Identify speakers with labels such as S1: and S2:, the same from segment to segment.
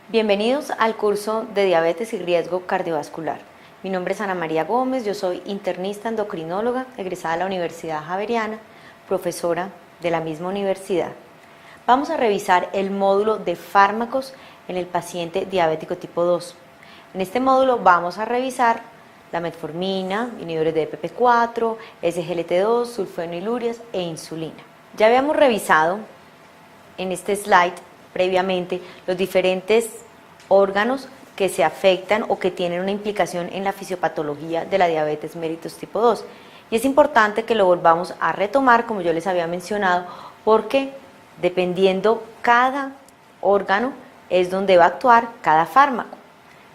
S1: Bienvenidos al curso de diabetes y riesgo cardiovascular. Mi nombre es Ana María Gómez, yo soy internista endocrinóloga, egresada de la Universidad Javeriana, profesora de la misma universidad. Vamos a revisar el módulo de fármacos en el paciente diabético tipo 2. En este módulo vamos a revisar la metformina, inhibidores de DPP4, SGLT2, sulfonilurias e insulina. Ya habíamos revisado en este slide previamente los diferentes órganos que se afectan o que tienen una implicación en la fisiopatología de la diabetes mellitus tipo 2. Y es importante que lo volvamos a retomar, como yo les había mencionado, porque dependiendo cada órgano es donde va a actuar cada fármaco.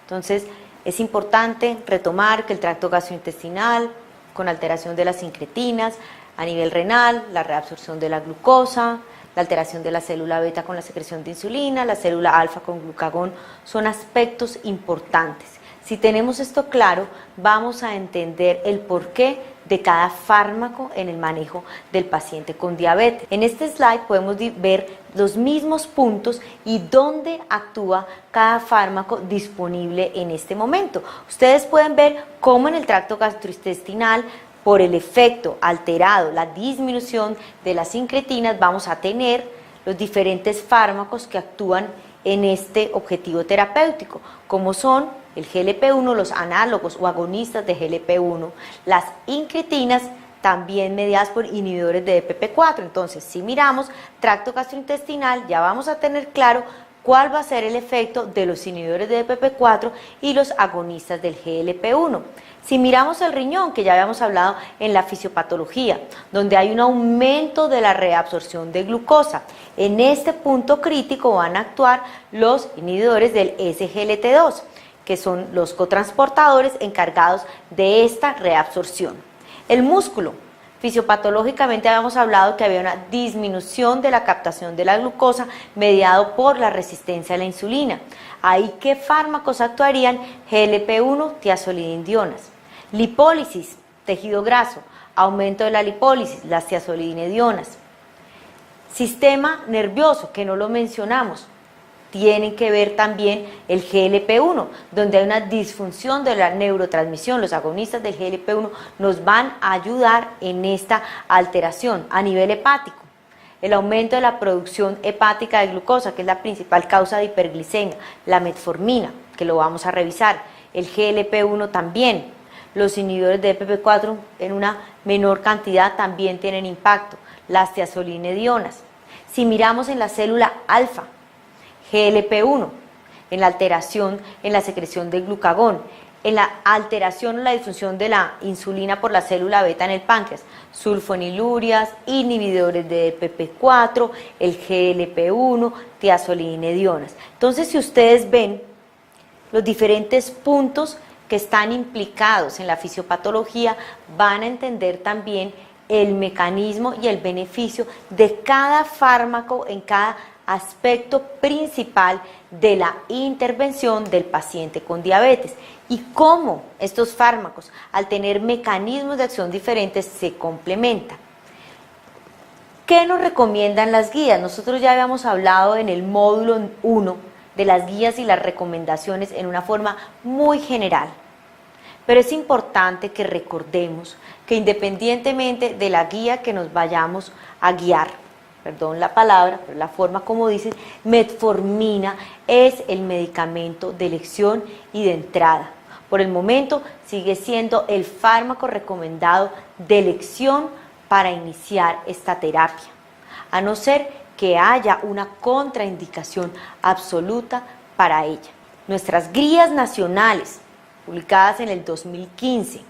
S1: Entonces, es importante retomar que el tracto gastrointestinal, con alteración de las incretinas, a nivel renal, la reabsorción de la glucosa, la alteración de la célula beta con la secreción de insulina, la célula alfa con glucagón, son aspectos importantes. Si tenemos esto claro, vamos a entender el porqué de cada fármaco en el manejo del paciente con diabetes. En este slide podemos ver los mismos puntos y dónde actúa cada fármaco disponible en este momento. Ustedes pueden ver cómo en el tracto gastrointestinal, por el efecto alterado, la disminución de las incretinas, vamos a tener los diferentes fármacos que actúan en este objetivo terapéutico, como son el GLP-1, los análogos o agonistas de GLP-1, las incretinas, también mediadas por inhibidores de DPP4. Entonces, si miramos tracto gastrointestinal, ya vamos a tener claro cuál va a ser el efecto de los inhibidores de DPP4 y los agonistas del GLP-1. Si miramos el riñón, que ya habíamos hablado en la fisiopatología, donde hay un aumento de la reabsorción de glucosa, en este punto crítico van a actuar los inhibidores del SGLT2, que son los cotransportadores encargados de esta reabsorción. El músculo. Fisiopatológicamente habíamos hablado que había una disminución de la captación de la glucosa mediado por la resistencia a la insulina. ¿Ahí qué fármacos actuarían? GLP-1, tiazolidinedionas. Lipólisis, tejido graso, aumento de la lipólisis, las tiazolidinedionas. Sistema nervioso, que no lo mencionamos, tienen que ver también el GLP-1, donde hay una disfunción de la neurotransmisión. Los agonistas del GLP-1 nos van a ayudar en esta alteración a nivel hepático. El aumento de la producción hepática de glucosa, que es la principal causa de hiperglicemia, la metformina, que lo vamos a revisar, el GLP-1 también. Los inhibidores de DPP4 en una menor cantidad también tienen impacto, las tiazolidinedionas. Si miramos en la célula alfa, GLP-1, en la alteración en la secreción de glucagón, en la alteración o la disfunción de la insulina por la célula beta en el páncreas, sulfonilurias, inhibidores de DPP4, el GLP-1, tiazolidinedionas. Entonces, si ustedes ven los diferentes puntos que están implicados en la fisiopatología, van a entender también el mecanismo y el beneficio de cada fármaco en cada aspecto principal de la intervención del paciente con diabetes y cómo estos fármacos, al tener mecanismos de acción diferentes, se complementan. ¿Qué nos recomiendan las guías? Nosotros ya habíamos hablado en el módulo 1 de las guías y las recomendaciones en una forma muy general. Pero es importante que recordemos que independientemente de la guía que nos vayamos a guiar, perdón la palabra, pero la forma como dicen, metformina es el medicamento de elección y de entrada. Por el momento sigue siendo el fármaco recomendado de elección para iniciar esta terapia, a no ser que haya una contraindicación absoluta para ella. Nuestras guías nacionales, publicadas en el 2015,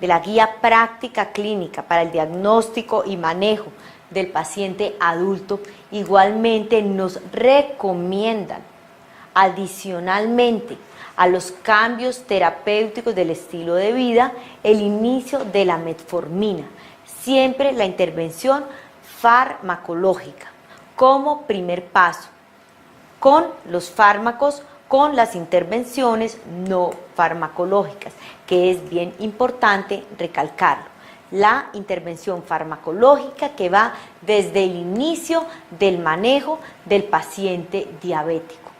S1: de la Guía Práctica Clínica para el Diagnóstico y Manejo del Paciente Adulto, igualmente nos recomiendan, adicionalmente a los cambios terapéuticos del estilo de vida, el inicio de la metformina, siempre la intervención farmacológica como primer paso, con los fármacos, con las intervenciones no farmacológicas, que es bien importante recalcarlo. La intervención farmacológica que va desde el inicio del manejo del paciente diabético.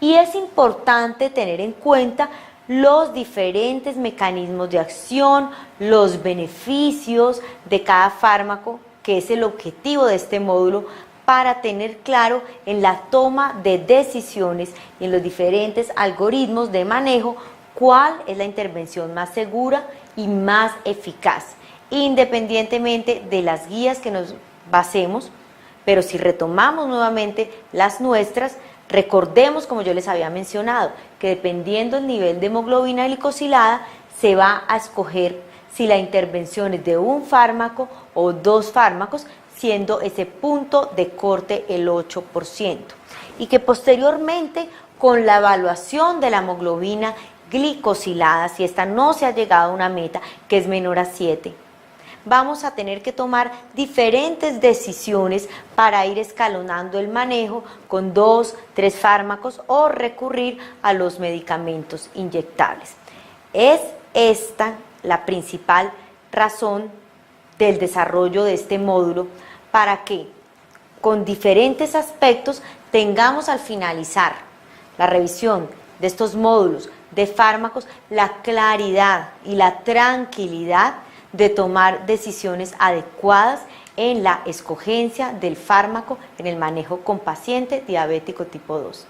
S1: Y es importante tener en cuenta los diferentes mecanismos de acción, los beneficios de cada fármaco, que es el objetivo de este módulo, para tener claro en la toma de decisiones y en los diferentes algoritmos de manejo cuál es la intervención más segura y más eficaz, independientemente de las guías que nos basemos. Pero si retomamos nuevamente las nuestras, recordemos, como yo les había mencionado, que dependiendo del nivel de hemoglobina glicosilada, se va a escoger si la intervención es de un fármaco o dos fármacos, siendo ese punto de corte el 8%. Y que posteriormente, con la evaluación de la hemoglobina glicosilada, si esta no se ha llegado a una meta que es menor a 7, vamos a tener que tomar diferentes decisiones para ir escalonando el manejo con 2, 3 fármacos o recurrir a los medicamentos inyectables. Es esta la principal razón del desarrollo de este módulo, para que con diferentes aspectos tengamos al finalizar la revisión de estos módulos de fármacos la claridad y la tranquilidad de tomar decisiones adecuadas en la escogencia del fármaco en el manejo con paciente diabético tipo 2.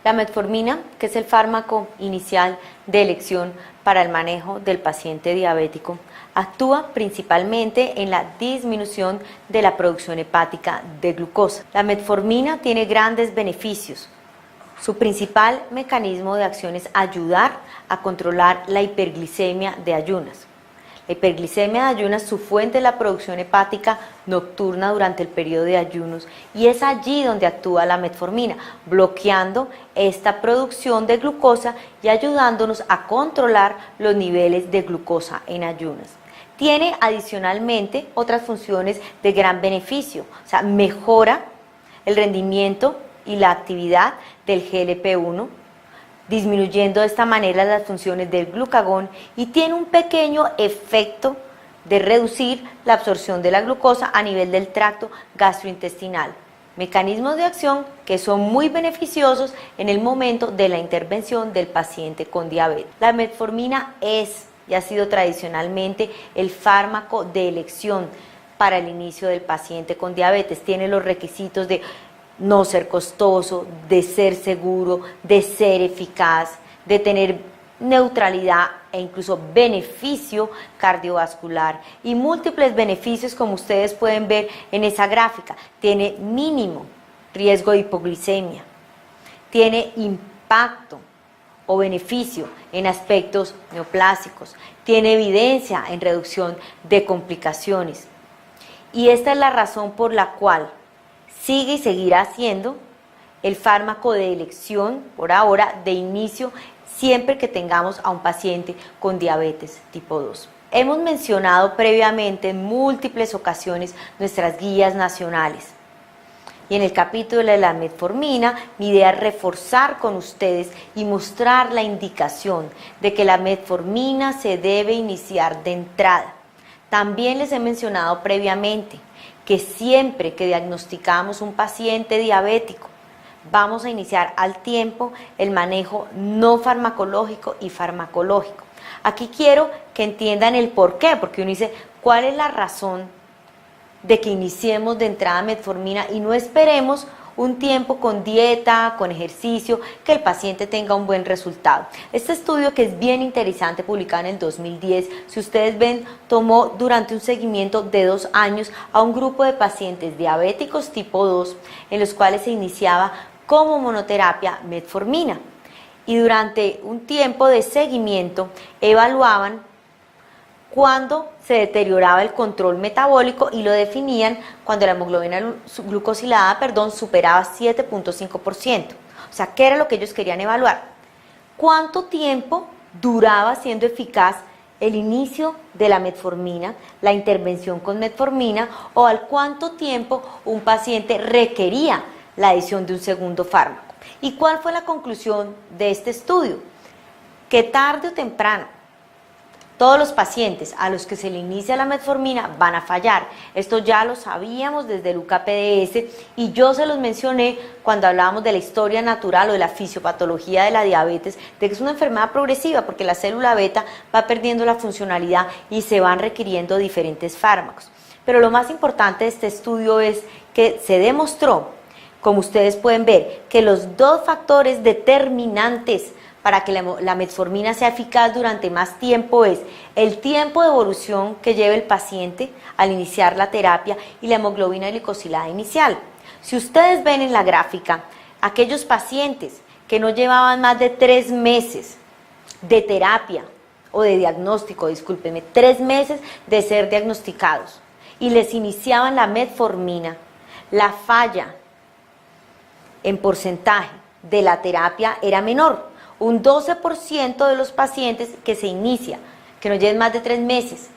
S1: La metformina, que es el fármaco inicial de elección para el manejo del paciente diabético, actúa principalmente en la disminución de la producción hepática de glucosa. La metformina tiene grandes beneficios. Su principal mecanismo de acción es ayudar a controlar la hiperglicemia de ayunas. La hiperglicemia de ayunas, su fuente es la producción hepática nocturna durante el periodo de ayunos, y es allí donde actúa la metformina, bloqueando esta producción de glucosa y ayudándonos a controlar los niveles de glucosa en ayunas. Tiene adicionalmente otras funciones de gran beneficio, o sea, mejora el rendimiento y la actividad del GLP-1, disminuyendo de esta manera las funciones del glucagón, y tiene un pequeño efecto de reducir la absorción de la glucosa a nivel del tracto gastrointestinal. Mecanismos de acción que son muy beneficiosos en el momento de la intervención del paciente con diabetes. La metformina es y ha sido tradicionalmente el fármaco de elección para el inicio del paciente con diabetes. Tiene los requisitos de no ser costoso, de ser seguro, de ser eficaz, de tener neutralidad e incluso beneficio cardiovascular y múltiples beneficios, como ustedes pueden ver en esa gráfica. Tiene mínimo riesgo de hipoglicemia, tiene impacto o beneficio en aspectos neoplásicos, tiene evidencia en reducción de complicaciones, y esta es la razón por la cual sigue y seguirá siendo el fármaco de elección por ahora de inicio siempre que tengamos a un paciente con diabetes tipo 2. Hemos mencionado previamente en múltiples ocasiones nuestras guías nacionales. Y en el capítulo de la metformina, mi idea es reforzar con ustedes y mostrar la indicación de que la metformina se debe iniciar de entrada. También les he mencionado previamente que siempre que diagnosticamos un paciente diabético, vamos a iniciar al tiempo el manejo no farmacológico y farmacológico. Aquí quiero que entiendan el por qué, porque uno dice, ¿cuál es la razón de que iniciemos de entrada metformina y no esperemos un tiempo con dieta, con ejercicio, que el paciente tenga un buen resultado? Este estudio, que es bien interesante, publicado en el 2010, si ustedes ven, tomó durante un seguimiento de 2 años a un grupo de pacientes diabéticos tipo 2, en los cuales se iniciaba como monoterapia metformina, y durante un tiempo de seguimiento evaluaban cuando se deterioraba el control metabólico y lo definían cuando la hemoglobina glucosilada, superaba 7.5%. O sea, ¿qué era lo que ellos querían evaluar? ¿Cuánto tiempo duraba siendo eficaz el inicio de la metformina, la intervención con metformina, o al cuánto tiempo un paciente requería la adición de un segundo fármaco? ¿Y cuál fue la conclusión de este estudio? Que tarde o temprano Todos los pacientes a los que se le inicia la metformina van a fallar. Esto ya lo sabíamos desde el UKPDS y yo se los mencioné cuando hablábamos de la historia natural o de la fisiopatología de la diabetes, de que es una enfermedad progresiva porque la célula beta va perdiendo la funcionalidad y se van requiriendo diferentes fármacos. Pero lo más importante de este estudio es que se demostró, como ustedes pueden ver, que los dos factores determinantes para que la metformina sea eficaz durante más tiempo es el tiempo de evolución que lleva el paciente al iniciar la terapia y la hemoglobina glicosilada inicial. Si ustedes ven en la gráfica, aquellos pacientes que no llevaban más de 3 meses de terapia o de diagnóstico, discúlpenme, 3 meses de ser diagnosticados y les iniciaban la metformina, la falla en porcentaje de la terapia era menor. Un 12% de los pacientes que se inicia, que no lleven más de 3 meses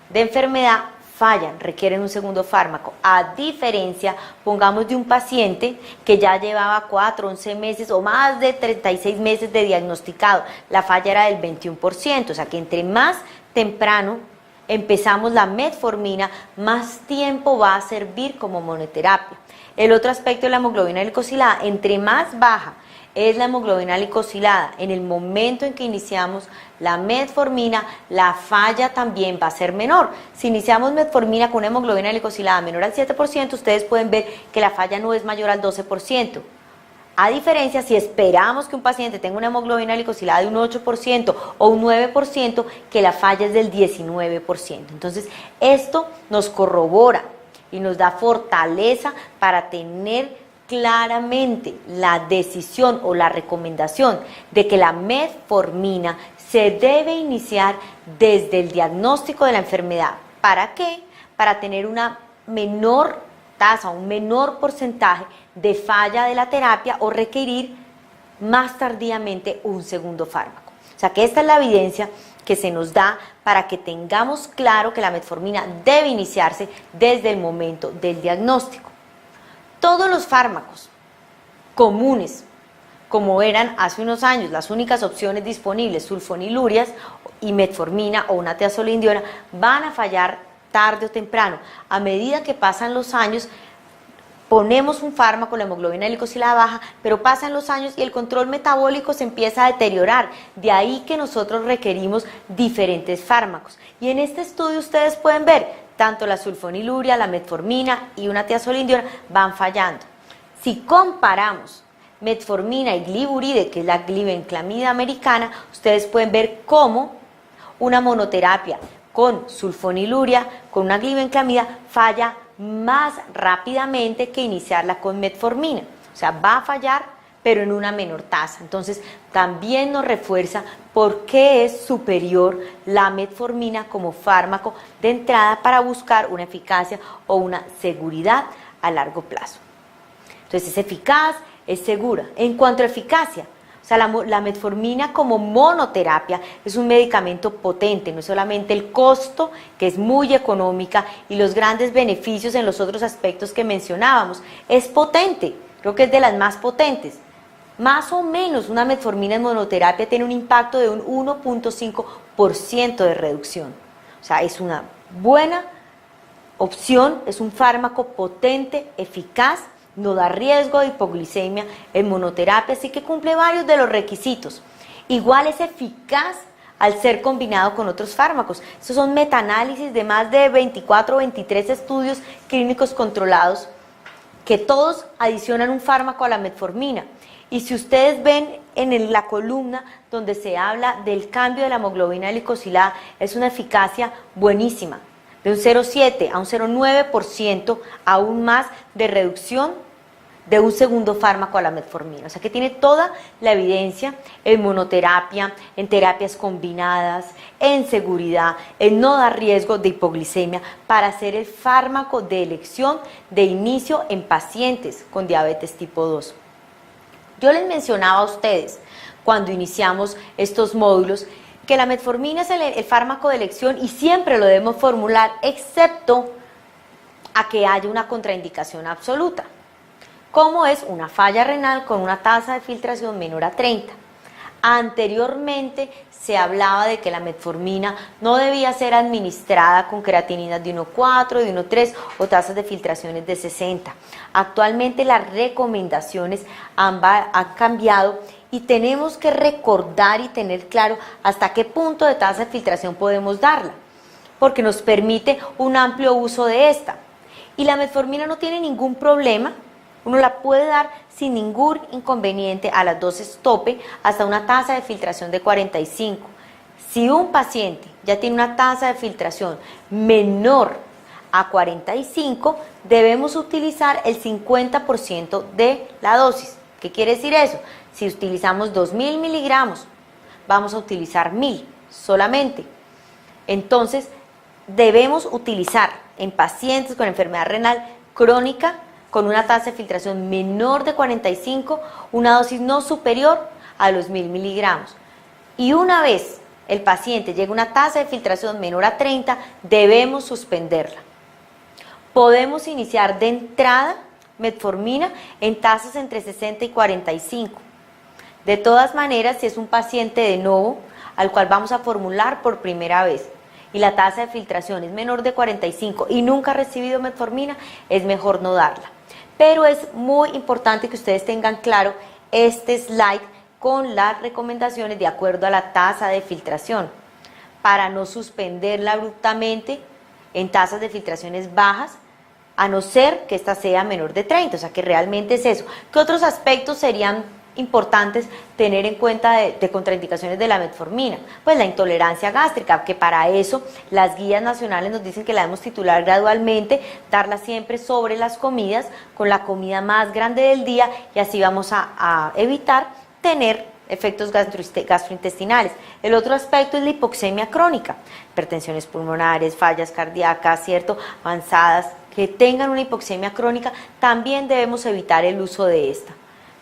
S1: de enfermedad, fallan, requieren un segundo fármaco. A diferencia, pongamos, de un paciente que ya llevaba 4, 11 meses o más de 36 meses de diagnosticado. La falla era del 21%, o sea que entre más temprano empezamos la metformina, más tiempo va a servir como monoterapia. El otro aspecto de la hemoglobina glicosilada, entre más baja es la hemoglobina glicosilada en el momento en que iniciamos la metformina, la falla también va a ser menor. Si iniciamos metformina con una hemoglobina glicosilada menor al 7%, ustedes pueden ver que la falla no es mayor al 12%. A diferencia, si esperamos que un paciente tenga una hemoglobina glicosilada de un 8% o un 9%, que la falla es del 19%. Entonces, esto nos corrobora y nos da fortaleza para tener claramente la decisión o la recomendación de que la metformina se debe iniciar desde el diagnóstico de la enfermedad. ¿Para qué? Para tener una menor tasa, un menor porcentaje de falla de la terapia o requerir más tardíamente un segundo fármaco. O sea que esta es la evidencia que se nos da para que tengamos claro que la metformina debe iniciarse desde el momento del diagnóstico. Todos los fármacos comunes, como eran hace unos años las únicas opciones disponibles, sulfonilurias y metformina o una tiazolindiona, van a fallar tarde o temprano. A medida que pasan los años, ponemos un fármaco, la hemoglobina glicosilada baja, pero pasan los años y el control metabólico se empieza a deteriorar. De ahí que nosotros requerimos diferentes fármacos. Y en este estudio ustedes pueden ver, tanto la sulfoniluria, la metformina y una tiazolindiona van fallando. Si comparamos metformina y gliburide, que es la glibenclamida americana, ustedes pueden ver cómo una monoterapia con sulfoniluria, con una glibenclamida, falla más rápidamente que iniciarla con metformina. O sea, va a fallar, pero en una menor tasa. Entonces, también nos refuerza por qué es superior la metformina como fármaco de entrada para buscar una eficacia o una seguridad a largo plazo. Entonces, es eficaz, es segura. En cuanto a eficacia, o sea, la metformina como monoterapia es un medicamento potente, no es solamente el costo, que es muy económica, y los grandes beneficios en los otros aspectos que mencionábamos. Es potente, creo que es de las más potentes. Más o menos una metformina en monoterapia tiene un impacto de un 1.5% de reducción. O sea, es una buena opción, es un fármaco potente, eficaz, no da riesgo de hipoglicemia en monoterapia, así que cumple varios de los requisitos. Igual es eficaz al ser combinado con otros fármacos. Estos son metaanálisis de más de 24 o 23 estudios clínicos controlados que todos adicionan un fármaco a la metformina. Y si ustedes ven en la columna donde se habla del cambio de la hemoglobina glicosilada, es una eficacia buenísima, de un 0,7 a un 0,9% aún más de reducción de un segundo fármaco a la metformina. O sea que tiene toda la evidencia en monoterapia, en terapias combinadas, en seguridad, en no dar riesgo de hipoglicemia para ser el fármaco de elección de inicio en pacientes con diabetes tipo 2. Yo les mencionaba a ustedes cuando iniciamos estos módulos que la metformina es el fármaco de elección y siempre lo debemos formular excepto a que haya una contraindicación absoluta, como es una falla renal con una tasa de filtración menor a 30. Anteriormente se hablaba de que la metformina no debía ser administrada con creatininas de 1,4, de 1,3 o tasas de filtraciones de 60. Actualmente las recomendaciones han cambiado y tenemos que recordar y tener claro hasta qué punto de tasa de filtración podemos darla, porque nos permite un amplio uso de esta. Y la metformina no tiene ningún problema, uno la puede dar sin ningún inconveniente a las dosis tope hasta una tasa de filtración de 45. Si un paciente ya tiene una tasa de filtración menor a 45, debemos utilizar el 50% de la dosis. ¿Qué quiere decir eso? Si utilizamos 2.000 miligramos, vamos a utilizar 1.000 solamente. Entonces, debemos utilizar en pacientes con enfermedad renal crónica con una tasa de filtración menor de 45, una dosis no superior a los 1.000 miligramos. Y una vez el paciente llega a una tasa de filtración menor a 30, debemos suspenderla. Podemos iniciar de entrada metformina en tasas entre 60 y 45. De todas maneras, si es un paciente de nuevo al cual vamos a formular por primera vez y la tasa de filtración es menor de 45 y nunca ha recibido metformina, es mejor no darla. Pero es muy importante que ustedes tengan claro este slide con las recomendaciones de acuerdo a la tasa de filtración para no suspenderla abruptamente en tasas de filtraciones bajas, a no ser que esta sea menor de 30, o sea que realmente es eso. ¿Qué otros aspectos serían importantes tener en cuenta de contraindicaciones de la metformina? Pues la intolerancia gástrica, que para eso las guías nacionales nos dicen que la debemos titular gradualmente, darla siempre sobre las comidas, con la comida más grande del día, y así vamos a evitar tener efectos gastrointestinales. El otro aspecto es la hipoxemia crónica, hipertensiones pulmonares, fallas cardíacas, ¿cierto?, avanzadas, que tengan una hipoxemia crónica, también debemos evitar el uso de esta.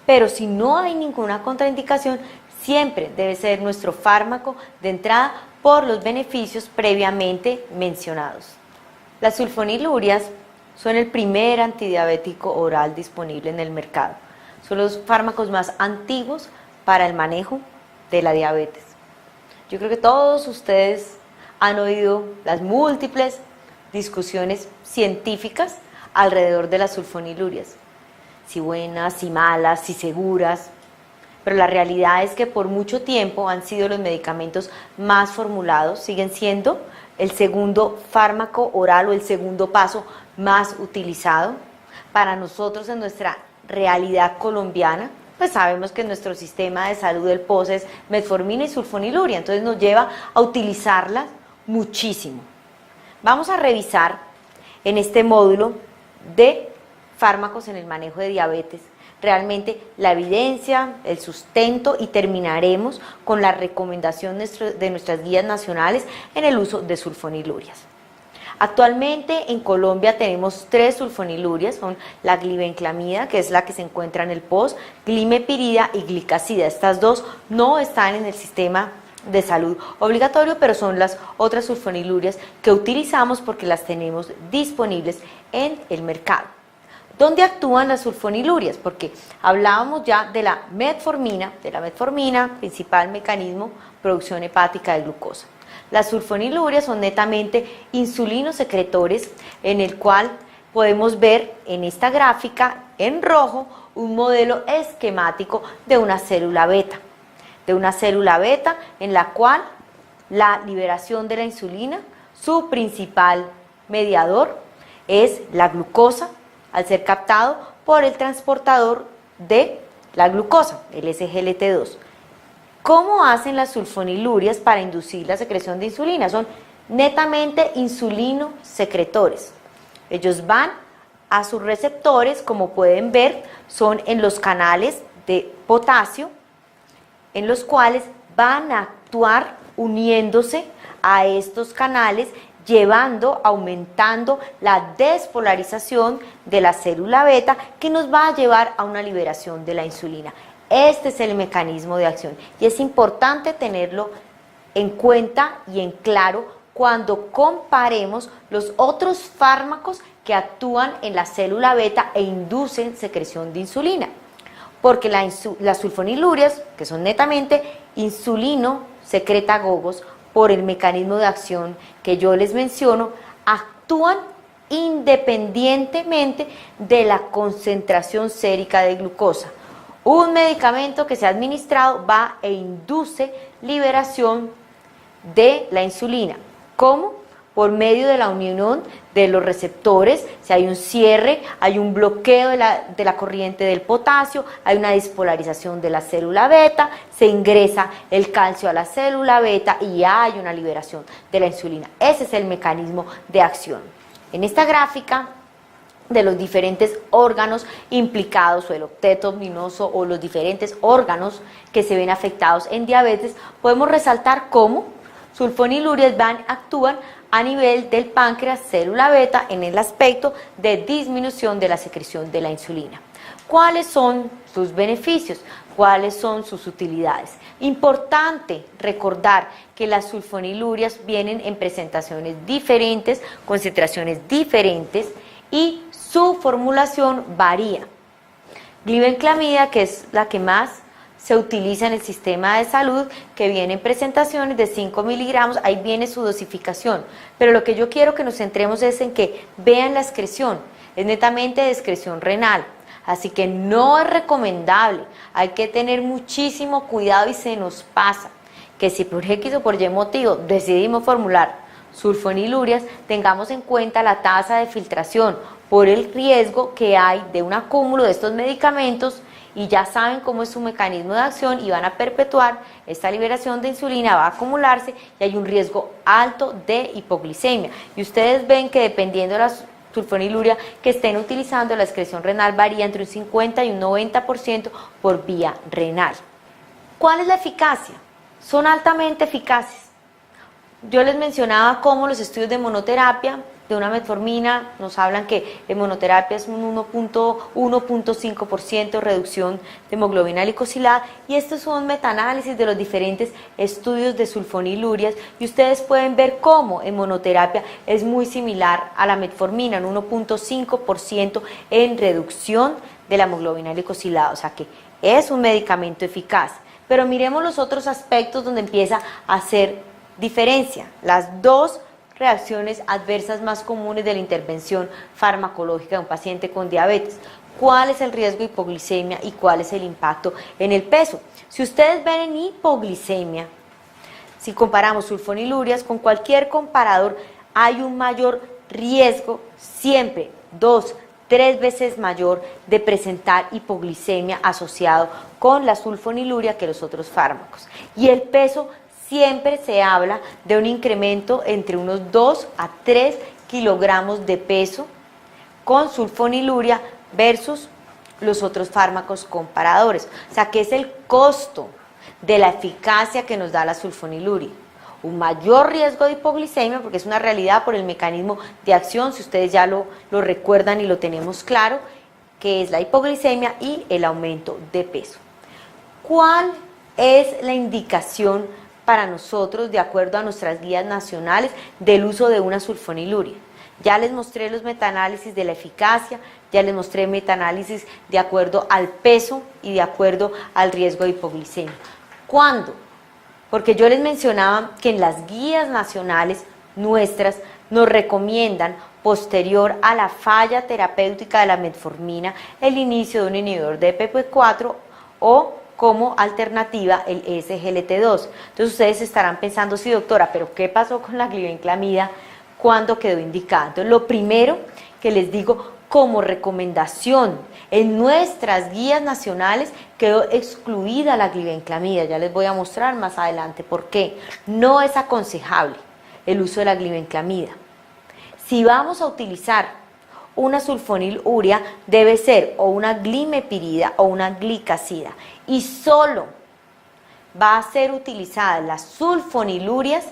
S1: Pero si no hay ninguna contraindicación, siempre debe ser nuestro fármaco de entrada por los beneficios previamente mencionados. Las sulfonilurias son el primer antidiabético oral disponible en el mercado. Son los fármacos más antiguos para el manejo de la diabetes. Yo creo que todos ustedes han oído las múltiples discusiones científicas alrededor de las sulfonilurias. Si buenas, si malas, si seguras, pero la realidad es que por mucho tiempo han sido los medicamentos más formulados, siguen siendo el segundo fármaco oral o el segundo paso más utilizado. Para nosotros en nuestra realidad colombiana, pues sabemos que nuestro sistema de salud del POS es metformina y sulfoniluria, entonces nos lleva a utilizarlas muchísimo. Vamos a revisar en este módulo de fármacos en el manejo de diabetes, realmente la evidencia, el sustento, y terminaremos con la recomendación de nuestras guías nacionales en el uso de sulfonilurias. Actualmente en Colombia tenemos 3 sulfonilurias, son la glibenclamida, que es la que se encuentra en el POS, glimepirida y glicacida. Estas dos no están en el sistema de salud obligatorio, pero son las otras sulfonilurias que utilizamos porque las tenemos disponibles en el mercado. ¿Dónde actúan las sulfonilurias? Porque hablábamos ya de la metformina, principal mecanismo, producción hepática de glucosa. Las sulfonilurias son netamente insulinosecretores, en el cual podemos ver en esta gráfica en rojo un modelo esquemático de una célula beta. En la cual la liberación de la insulina, su principal mediador es la glucosa, al ser captado por el transportador de la glucosa, el SGLT2. ¿Cómo hacen las sulfonilurias para inducir la secreción de insulina? Son netamente insulinosecretores. Ellos van a sus receptores, como pueden ver, son en los canales de potasio, en los cuales van a actuar uniéndose a estos canales, aumentando la despolarización de la célula beta, que nos va a llevar a una liberación de la insulina. Este es el mecanismo de acción y es importante tenerlo en cuenta y en claro cuando comparemos los otros fármacos que actúan en la célula beta e inducen secreción de insulina. porque las sulfonilurias, que son netamente insulino secretagogos, por el mecanismo de acción que yo les menciono, actúan independientemente de la concentración sérica de glucosa. Un medicamento que se ha administrado va e induce liberación de la insulina. ¿Cómo? Por medio de la unión de los receptores. Si hay un cierre, hay un bloqueo de la corriente del potasio, hay una despolarización de la célula beta, se ingresa el calcio a la célula beta y hay una liberación de la insulina. Ese es el mecanismo de acción. En esta gráfica de los diferentes órganos implicados, o el octeto ominoso, o los diferentes órganos que se ven afectados en diabetes, podemos resaltar cómo sulfonilurias actúan a nivel del páncreas, célula beta, en el aspecto de disminución de la secreción de la insulina. ¿Cuáles son sus beneficios? ¿Cuáles son sus utilidades? Importante recordar que las sulfonilurias vienen en presentaciones diferentes, concentraciones diferentes, y su formulación varía. Glibenclamida, que es la que más se utiliza en el sistema de salud, que viene en presentaciones de 5 miligramos, ahí viene su dosificación, pero lo que yo quiero que nos centremos es en que vean la excreción, es netamente de excreción renal, así que no es recomendable, hay que tener muchísimo cuidado y se nos pasa que si por X o por Y motivo decidimos formular sulfonilurias, tengamos en cuenta la tasa de filtración por el riesgo que hay de un acúmulo de estos medicamentos, y ya saben cómo es su mecanismo de acción y van a perpetuar esta liberación de insulina, va a acumularse y hay un riesgo alto de hipoglicemia. Y ustedes ven que dependiendo de la sulfoniluria que estén utilizando, la excreción renal varía entre un 50 y un 90% por vía renal. ¿Cuál es la eficacia? Son altamente eficaces. Yo les mencionaba cómo los estudios de monoterapia de una metformina nos hablan que en monoterapia es un 1.5% reducción de hemoglobina glicosilada, y estos son metaanálisis de los diferentes estudios de sulfonilurias, y ustedes pueden ver cómo en monoterapia es muy similar a la metformina, en 1.5% en reducción de la hemoglobina glicosilada, o sea que es un medicamento eficaz. Pero miremos los otros aspectos donde empieza a hacer diferencia, las dos reacciones adversas más comunes de la intervención farmacológica de un paciente con diabetes. ¿Cuál es el riesgo de hipoglicemia y cuál es el impacto en el peso? Si ustedes ven en hipoglicemia, si comparamos sulfonilurias con cualquier comparador, hay un mayor riesgo, siempre 2-3 veces mayor, de presentar hipoglicemia asociado con la sulfoniluria que los otros fármacos. Y el peso, siempre se habla de un incremento entre unos 2 a 3 kilogramos de peso con sulfoniluria versus los otros fármacos comparadores. O sea, ¿qué es el costo de la eficacia que nos da la sulfoniluria? Un mayor riesgo de hipoglicemia, porque es una realidad por el mecanismo de acción, si ustedes ya lo recuerdan y lo tenemos claro, que es la hipoglicemia y el aumento de peso. ¿Cuál es la indicación para nosotros, de acuerdo a nuestras guías nacionales, del uso de una sulfoniluria? Ya les mostré los metaanálisis de la eficacia, ya les mostré metaanálisis de acuerdo al peso y de acuerdo al riesgo de hipoglicemia. ¿Cuándo? Porque yo les mencionaba que en las guías nacionales nuestras nos recomiendan, posterior a la falla terapéutica de la metformina, el inicio de un inhibidor de DPP4 o como alternativa el SGLT2. Entonces ustedes estarán pensando, sí doctora, pero ¿qué pasó con la glibenclamida? ¿Cuándo quedó indicada? Entonces lo primero que les digo como recomendación, en nuestras guías nacionales quedó excluida la glibenclamida. Ya les voy a mostrar más adelante por qué. No es aconsejable el uso de la glibenclamida. Si vamos a utilizar una sulfoniluria, debe ser o una glimepirida o una glicazida, y solo va a ser utilizada las sulfonilurias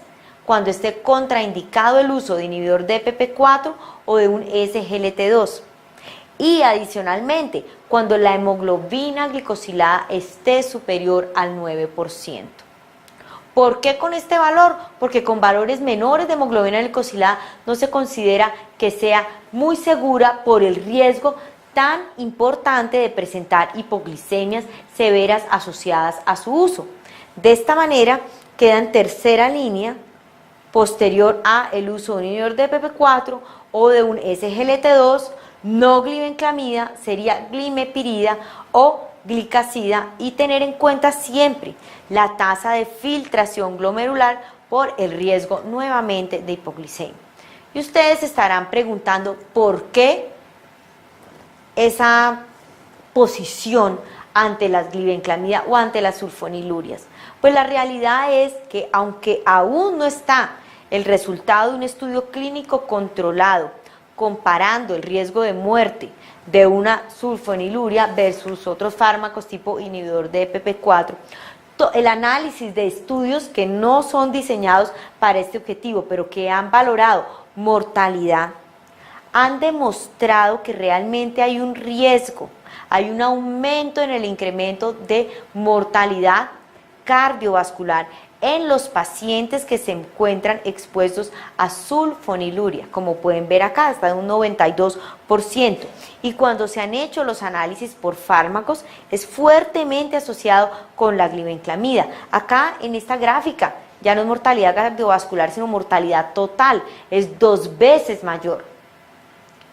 S1: cuando esté contraindicado el uso de inhibidor de DPP4 o de un SGLT2, y adicionalmente cuando la hemoglobina glicosilada esté superior al 9%. ¿Por qué con este valor? Porque con valores menores de hemoglobina glicosilada no se considera que sea muy segura por el riesgo tan importante de presentar hipoglicemias severas asociadas a su uso. De esta manera queda en tercera línea, posterior a el uso de un inhibidor de PP4 o de un SGLT2, no glibenclamida, sería glimepirida o glicazida, y tener en cuenta siempre la tasa de filtración glomerular por el riesgo nuevamente de hipoglicemia. Y ustedes estarán preguntando por qué esa posición ante las glibenclamida o ante las sulfonilurias. Pues la realidad es que aunque aún no está el resultado de un estudio clínico controlado comparando el riesgo de muerte de una sulfoniluria versus otros fármacos tipo inhibidor de PP4, el análisis de estudios que no son diseñados para este objetivo, pero que han valorado mortalidad, han demostrado que realmente hay un riesgo, hay un aumento en el incremento de mortalidad cardiovascular en los pacientes que se encuentran expuestos a sulfoniluria, como pueden ver acá, está en un 92%. Y cuando se han hecho los análisis por fármacos, es fuertemente asociado con la glibenclamida. Acá en esta gráfica ya no es mortalidad cardiovascular, sino mortalidad total, es 2 veces mayor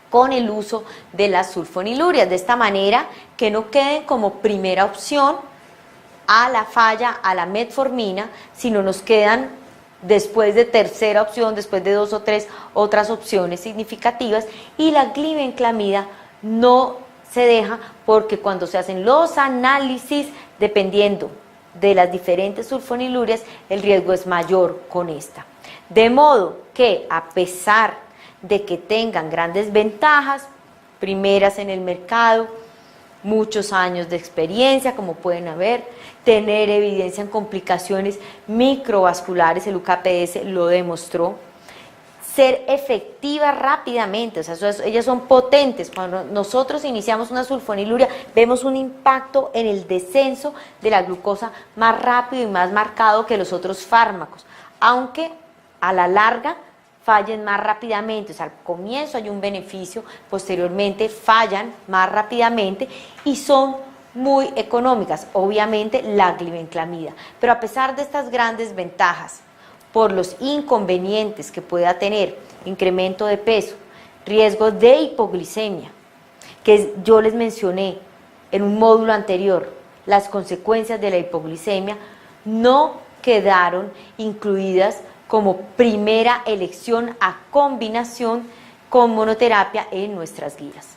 S1: con el uso de las sulfonilurias. De esta manera, que no queden como primera opción a la falla, a la metformina, sino nos quedan después de tercera opción, después de 2 o 3 otras opciones significativas, y la glibenclamida no se deja porque cuando se hacen los análisis, dependiendo de las diferentes sulfonilurias, el riesgo es mayor con esta. De modo que a pesar de que tengan grandes ventajas, primeras en el mercado, muchos años de experiencia, como pueden ver, tener evidencia en complicaciones microvasculares, el UKPS lo demostró, ser efectiva rápidamente, o sea, ellas son potentes. Cuando nosotros iniciamos una sulfoniluria, vemos un impacto en el descenso de la glucosa más rápido y más marcado que los otros fármacos, aunque a la larga fallen más rápidamente. O sea, al comienzo hay un beneficio, posteriormente fallan más rápidamente y son muy económicas, obviamente la glibenclamida. Pero a pesar de estas grandes ventajas, por los inconvenientes que pueda tener, incremento de peso, riesgo de hipoglicemia, que yo les mencioné en un módulo anterior, las consecuencias de la hipoglicemia no quedaron incluidas como primera elección a combinación con monoterapia en nuestras guías.